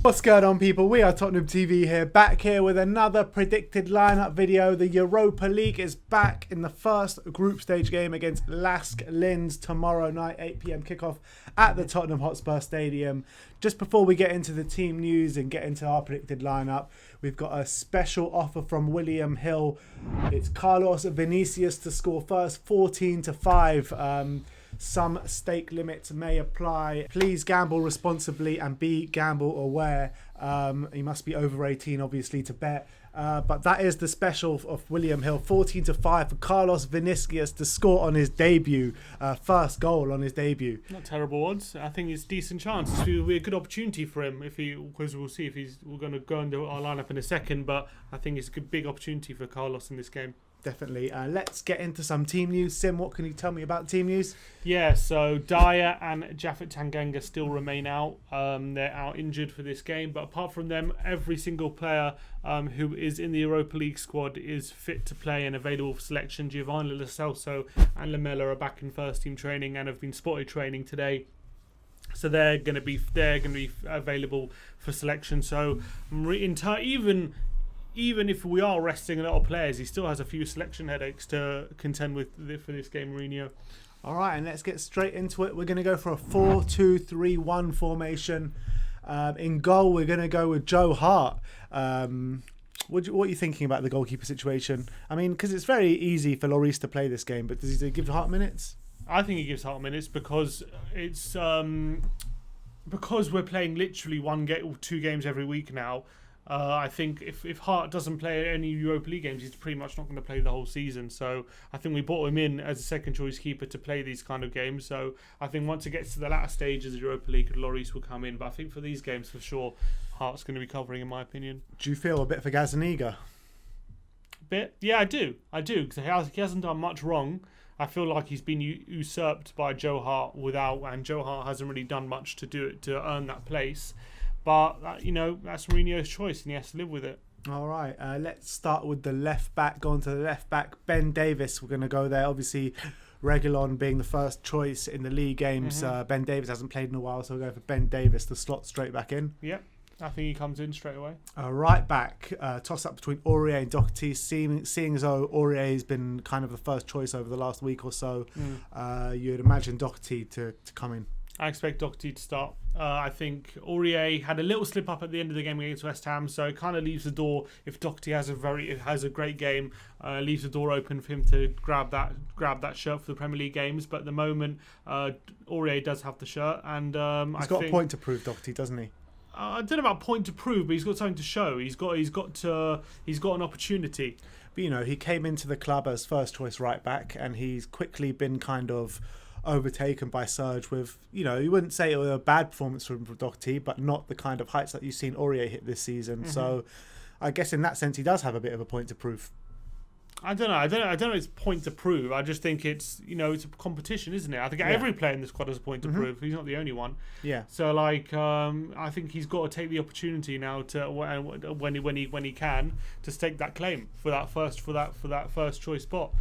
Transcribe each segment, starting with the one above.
What's going on, people? We are Tottenham TV here, back here with another predicted lineup video. The Europa League is back in the first group stage game against LASK Linz tomorrow night, 8 PM kickoff at the Tottenham Hotspur Stadium. Just before we get into the team news and get into our predicted lineup, we've got a special offer from William Hill. It's Carlos Vinicius to score first, 14-5. Some stake limits may apply. Please gamble responsibly and be gamble aware. You must be over 18, obviously, to bet. But that is the special of William Hill. 14-5 for Carlos Vinicius to score on his debut. First goal on his debut. Not terrible odds. I think it's a decent chance. It will be a good opportunity for him because we'll see if we're going to go into our lineup in a second. But I think it's a good big opportunity for Carlos in this game. Definitely. Let's get into some team news. Sim, what can you tell me about team news? Yeah, so Dyer and Japhet Tanganga still remain out. They're out injured for this game. But apart from them, every single player who is in the Europa League squad is fit to play and available for selection. Giovanni Lo Celso and Lamela are back in first team training and have been spotted training today. So they're going to be available for selection. So even if we are resting a lot of players, he still has a few selection headaches to contend with for this game, Mourinho. All right, and let's get straight into it. We're going to go for a 4-2-3-1 formation. In goal, we're going to go with Joe Hart. What are you thinking about the goalkeeper situation? I mean, because it's very easy for Lloris to play this game, but does he give Hart minutes? I think he gives Hart minutes because it's because we're playing literally two games every week now. I think if Hart doesn't play any Europa League games, he's pretty much not going to play the whole season. So I think we brought him in as a second choice keeper to play these kind of games. So I think once it gets to the latter stages of the Europa League, Lloris will come in. But I think for these games, for sure, Hart's going to be covering, in my opinion. Do you feel a bit for Gazzaniga? Bit? Yeah, I do. Because he hasn't done much wrong. I feel like he's been usurped by Joe Hart and Joe Hart hasn't really done much to earn that place. But, that's Mourinho's choice and he has to live with it. All right, let's start with the left back. Going to the left back, Ben Davies. We're going to go there. Obviously, Reguilon being the first choice in the league games. Ben Davies hasn't played in a while, so we'll go for Ben Davies to slot straight back in. Yep, I think he comes in straight away. Right back, toss up between Aurier and Doherty. Seeing as though Aurier has been kind of the first choice over the last week or so, you'd imagine Doherty to come in. I expect Doherty to start. I think Aurier had a little slip up at the end of the game against West Ham, so it kind of leaves the door. If Doherty has a great game, leaves the door open for him to grab that shirt for the Premier League games. But at the moment, Aurier does have the shirt, and he's got a point to prove, Doherty, doesn't he? I don't know about point to prove, but he's got something to show. He's got an opportunity. But he came into the club as first choice right back, and he's quickly been kind of overtaken by Serge with, you wouldn't say it was a bad performance from Doherty, but not the kind of heights that you've seen Aurier hit this season. So I guess in that sense he does have a bit of a point to prove. I don't know it's point to prove. I just think it's it's a competition, isn't it? I think every player in the squad has a point to prove. He's not the only one. Yeah. So I think he's got to take the opportunity now to when he can to stake that claim for that first choice spot.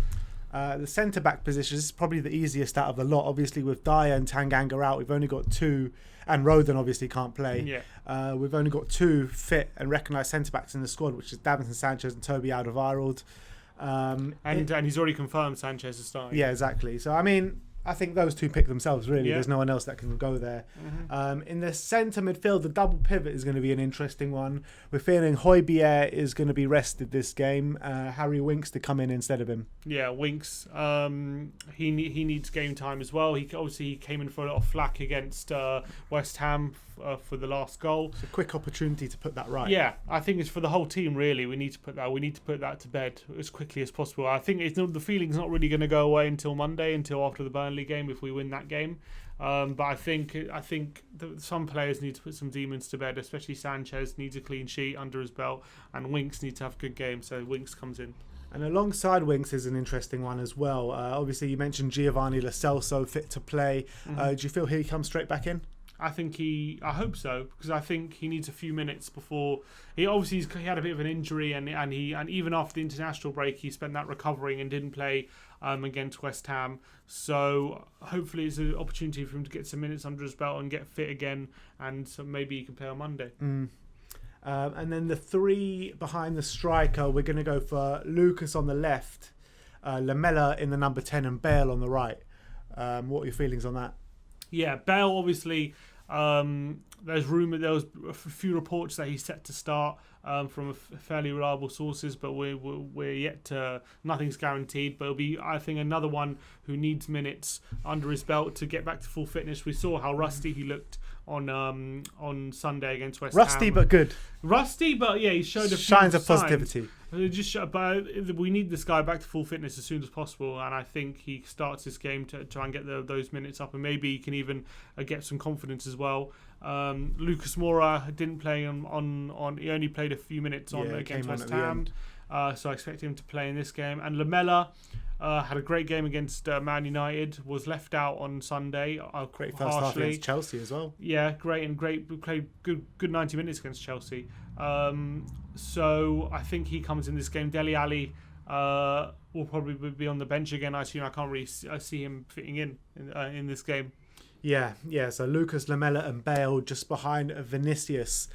The centre-back position is probably the easiest out of the lot. Obviously, with Dyer and Tanganga out, we've only got two, and Rodon obviously can't play. Yeah. We've only got two fit and recognised centre-backs in the squad, which is Davinson Sanchez and Toby Alderweireld. And he's already confirmed Sanchez is starting. Yeah, exactly. So, I think those two pick themselves, really. Yeah. There's no one else that can go there. In the centre midfield, the double pivot is going to be an interesting one. We're feeling Højbjerg is going to be rested this game. Harry Winks to come in instead of him. Yeah, Winks. He needs game time as well. He came in for a lot of flack against West Ham for the last goal. It's a quick opportunity to put that right. Yeah, I think it's for the whole team, really. We need to put that to bed as quickly as possible. I think the feeling's not really going to go away until Monday, until after the Burnley game, if we win that game. But I think some players need to put some demons to bed, especially Sanchez needs a clean sheet under his belt, and Winks needs to have a good game, so Winks comes in. And alongside Winks is an interesting one as well. Obviously, you mentioned Giovanni Lo Celso fit to play. Do you feel he comes straight back in? I hope so, because I think he needs a few minutes before he had a bit of an injury, and even after the international break he spent that recovering and didn't play against West Ham. So hopefully it's an opportunity for him to get some minutes under his belt and get fit again, and so maybe he can play on Monday. And then the three behind the striker, we're going to go for Lucas on the left, Lamela in the number 10, and Bale on the right. What are your feelings on that? Yeah, Bale obviously. There was a few reports that he's set to start from fairly reliable sources, but we're yet to. Nothing's guaranteed. But it'll be, I think, another one who needs minutes under his belt to get back to full fitness. We saw how rusty he looked on Sunday against West Ham. Rusty but good. Rusty, but yeah, he showed a few signs of signs. positivity. But we need this guy back to full fitness as soon as possible, and I think he starts this game to try and get those minutes up, and maybe he can even get some confidence as well. Lucas Moura didn't play on. He only played a few minutes against West Ham, so I expect him to play in this game. And Lamela had a great game against Man United. Was left out on Sunday. Great first half against Chelsea as well. Yeah, great. We played good 90 minutes against Chelsea. So I think he comes in this game. Dele Alli will probably be on the bench again. I assume. I can't really see him fitting in this game. Yeah. So Lucas, Lamela, and Bale just behind Vinicius.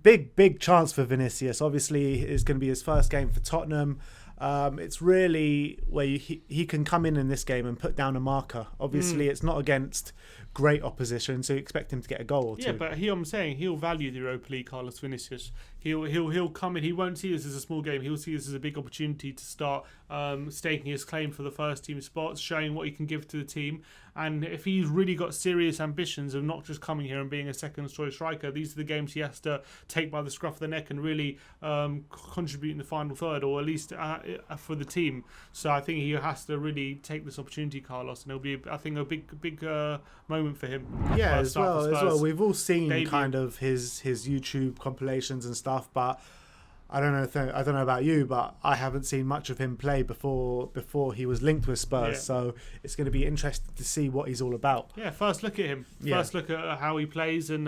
Big chance for Vinicius. Obviously, it's going to be his first game for Tottenham. It's really where he can come in this game and put down a marker. Obviously, it's not against great opposition, so you expect him to get a goal or two. Yeah, but I'm saying he'll value the Europa League, Carlos Vinicius. He'll come in. He won't see this as a small game. He'll see this as a big opportunity to start staking his claim for the first team spots, showing what he can give to the team. And if he's really got serious ambitions of not just coming here and being a second choice striker, these are the games he has to take by the scruff of the neck and really contribute in the final third, or at least for the team. So I think he has to really take this opportunity, Carlos, and it'll be, I think, a big moment for him. Yeah, as well. We've all seen debut. Kind of his YouTube compilations and stuff, but I don't know about you, but I haven't seen much of him play before he was linked with Spurs. Yeah. So it's going to be interesting to see what he's all about. Yeah, first look at him. First look at how he plays, and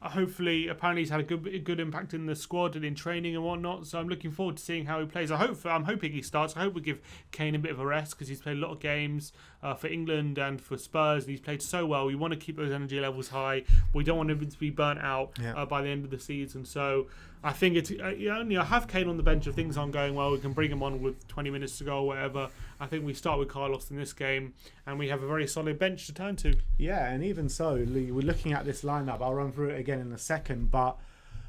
hopefully, apparently he's had a good impact in the squad and in training and whatnot. So I'm looking forward to seeing how he plays. I'm hoping he starts. I hope we give Kane a bit of a rest, because he's played a lot of games for England and for Spurs, and he's played so well. We want to keep those energy levels high. We don't want him to be burnt out by the end of the season. So I think it's I have Kane on the bench if things aren't going well. We can bring him on with 20 minutes to go or whatever. I think we start with Carlos in this game, and we have a very solid bench to turn to. Yeah, and even so, we're looking at this lineup. I'll run through it again in a second, but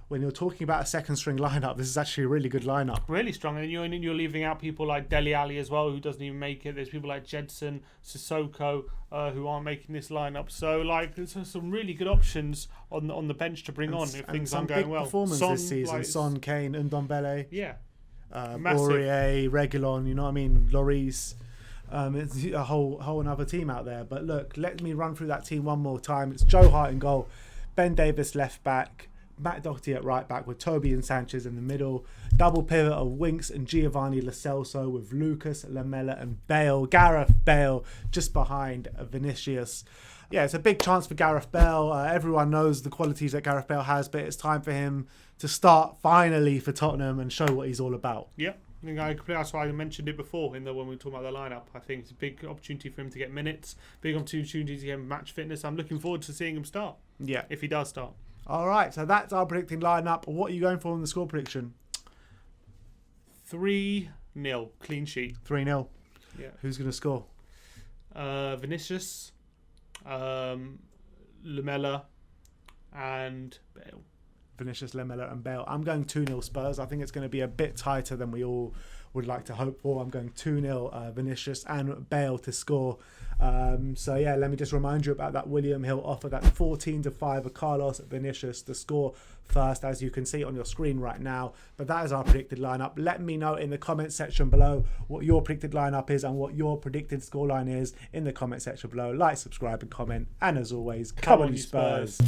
when you're talking about a second string lineup, this is actually a really good lineup. Really strong, and you're leaving out people like Dele Alli as well, who doesn't even make it. There's people like Jedson, Sissoko, who aren't making this lineup. So there's some really good options on the bench to bring on if things aren't going well. Performance this season: Son, Kane, Ndombele. Yeah. Aurier, Reguilon, you know what I mean, Lloris. It's a whole another team out there. But look, let me run through that team one more time. It's Joe Hart in goal, Ben Davis left back, Matt Doherty at right back with Toby and Sanchez in the middle. Double pivot of Winks and Giovanni Lo Celso with Lucas, Lamela and Bale. Gareth Bale just behind Vinicius. Yeah, it's a big chance for Gareth Bale. Everyone knows the qualities that Gareth Bale has, but it's time for him to start finally for Tottenham and show what he's all about. Yeah, that's why I mentioned it before when we were talking about the lineup. I think it's a big opportunity for him to get minutes, big opportunity to get match fitness. I'm looking forward to seeing him start. Yeah, if he does start. All right, so that's our predicting lineup. What are you going for in the score prediction? 3-0, clean sheet. 3-0. Yeah. Who's going to score? Vinicius, Lamela, and Bale. Vinicius, Lamela and Bale. I'm going 2-0 Spurs. I think it's going to be a bit tighter than we all would like to hope for. I'm going 2-0 Vinicius and Bale to score. So yeah, let me just remind you about that William Hill offer. That's 14-5 of Carlos Vinicius to score first, as you can see on your screen right now. But that is our predicted lineup. Let me know in the comment section below what your predicted lineup is and what your predicted scoreline is in the comment section below. Like, subscribe and comment. And as always, come on you Spurs.